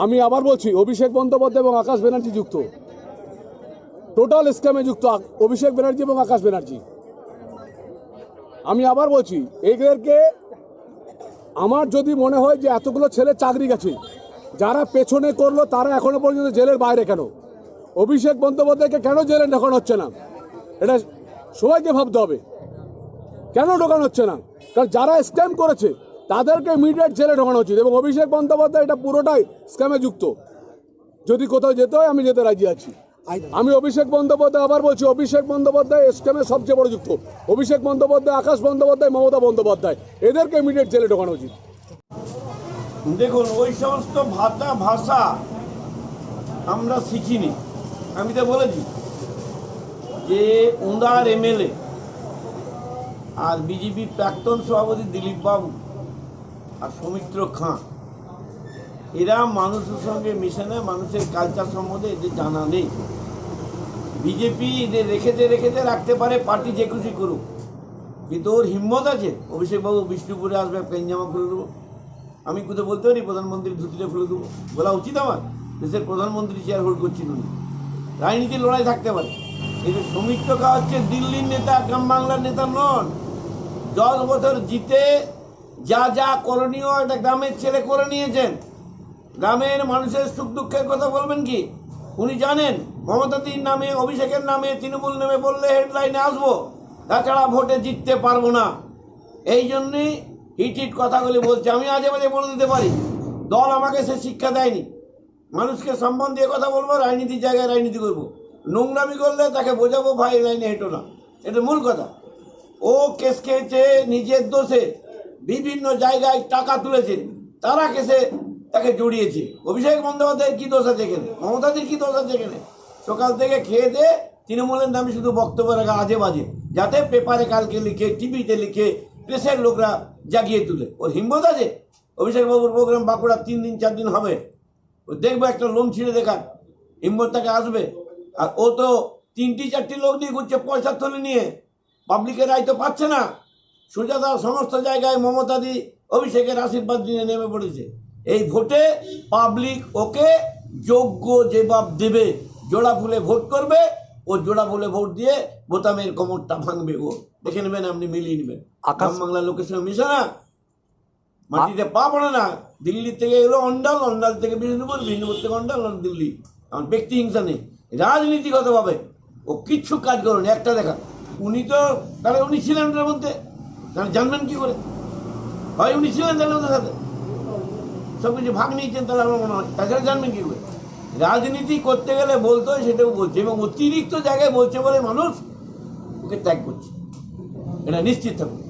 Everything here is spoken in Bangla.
আমি আবার বলছি, অভিষেক বন্দ্যোপাধ্যায় এবং আকাশ ব্যানার্জি যুক্ত, টোটাল স্ক্যামে যুক্ত অভিষেক ব্যানার্জি এবং আকাশ ব্যানার্জি। আমি আবার বলছি, এদেরকে আমার যদি মনে হয় যে এতগুলো ছেলে চাকরি গেছে, যারা পেছনে করলো তারা এখনো পর্যন্ত জেলের বাইরে কেন? অভিষেক বন্দ্যোপাধ্যায়কে কেন জেলে ঢোকানো হচ্ছে না? এটা সবাইকে ভাবতে হবে, কেন ঢোকানো হচ্ছে না? কারণ যারা স্ক্যাম করেছে তাদেরকে ইমিডিয়েট জেলে ঢোকানো উচিত, এবং অভিষেক বন্দ্যোপাধ্যায় এটা পুরোটাই স্ক্যামে যুক্ত। যদি কোথাও যেতে হয় আমি যেতে রাজি আছি। আমি অভিষেক বন্দ্যোপাধ্যায় আবার বলছি, অভিষেক বন্দ্যোপাধ্যায় স্ক্যামে সবচেয়ে বড় যুক্ত। অভিষেক বন্দ্যোপাধ্যায়, আকাশ বন্দ্যোপাধ্যায়, মমতা বন্দ্যোপাধ্যায়, এদেরকে ইমিডিয়েট জেলে ঢোকানো উচিত। দেখুন, ওই সমস্ত ভাষা আমরা শিখিনি। আমি তো বলেছি যে উঁদার এমএলএ আর বিজেপির প্রাক্তন সভাপতি দিলীপ বাবু আর সৌমিত্র খাঁ, এরা মানুষের সঙ্গে মিশে না, মানুষের কালচার সম্বন্ধে এদের জানা নেই। বিজেপি এদের রেখেতে রাখতে পারে, পার্টি যে খুশি করুক, কিন্তু ওর হিম্মত আছে অভিষেকবাবু বিষ্ণুপুরে আসবে, পেনজামা খুলে দেবো। আমি কোথাও বলতে পারি প্রধানমন্ত্রীর ধুতিটা খুলে দেবো? বলা উচিত আমার? দেশের প্রধানমন্ত্রী চেয়ার হোল্ড করছেন উনি, রাজনীতির লড়াই থাকতে পারে। কিন্তু সৌমিত্র খাঁ হচ্ছে দিল্লির নেতা, গ্রাম বাংলার নেতা নন। 10 বছর জিতে যা যা করণীয় একটা গ্রামের ছেলে করে নিয়েছেন। গ্রামের মানুষের সুখ দুঃখের কথা বলবেন কি? উনি জানেন মমতাদির নামে, অভিষেকের নামে, তৃণমূল নামে বললে হেডলাইনে আসবো, তাছাড়া ভোটে জিততে পারবো না। এই জন্যই হিট কথাগুলি বলছে। আমি আজে বাজে বলে দিতে পারি, দল আমাকে সে শিক্ষা দেয়নি। মানুষকে সম্মান দিয়ে কথা বলবো, রাজনীতির জায়গায় রাজনীতি করবো। নোংরামি করলে তাকে বোঝাবো ভাই লাইনে হেঁটো না, এটা মূল কথা। ও কেস খেয়েছে নিজের দোষে, বিভিন্ন জায়গায় টাকা তুলেছে, তারা কেসে তাকে জড়িয়েছে। অভিষেক বন্দ্যোপাধ্যায়ের কি দোষ আছে এখানে? মমতাদির কি দোষ আছে এখানে? সকাল থেকে খেয়ে দিয়ে তৃণমূলের নামে শুধু বক্তব্য রাখা আজে বাজে, যাতে পেপারে কালকে লিখে, টিভিতে লিখে প্রেসের লোকরা জাগিয়ে তুলে। ওর হিম্মত আছে? অভিষেক বাবুর প্রোগ্রাম বাঁকুড়া 3 দিন 4 দিন হবে, ও দেখবো একটা লোম ছিঁড়ে দেখার হিম্মত তাকে আসবে। আর ও তো 3-4টি লোক নিয়ে ঘুরছে পয়সার থলি নিয়ে, পাবলিকের রায় তো পাচ্ছে না। সুজাতা সমস্ত জায়গায় মমতাদি অভিষেকের আশীর্বাদ নিয়ে নেমে পড়েছে। এই ভোটে পাবলিক ওকে যোগ্য জবাব দেবে, জোড়া ফুলে ভোট করবে, ও জোড়া ফুলে ভোট দিয়ে বোতামের কোমরটা ভাঙবে। ও দেখে নেবেন, আপনি মিলিয়ে নেবেন। গ্রাম বাংলার লোকের সঙ্গে মিশে না, মাটিতে পা পড়ে না। দিল্লি থেকে এলো অন্ডাল, অন্ডাল থেকে বিষ্ণুপুর, বিষ্ণুপুর থেকে অন্ডাল, দিল্লি। আমার ব্যক্তি হিংসা নেই, রাজনীতিগতভাবে ও কিচ্ছু কাজ করেনি। একটা দেখা, উনি তো তাহলে উনি ছিলেন ওটার মধ্যে, তাহলে জানবেন কি করে? হয় উনি ছিলেন তাহলে ওদের সাথে সব কিছু ভাগ নিয়েছেন, তাহলে আমার মনে হয়, তাছাড়া জানবেন কি করে? রাজনীতি করতে গেলে বলতে হয়, সেটাও বলছে, এবং অতিরিক্ত জায়গায় বলছে বলে মানুষ ওকে ত্যাগ করছে, এটা নিশ্চিত থাকুন।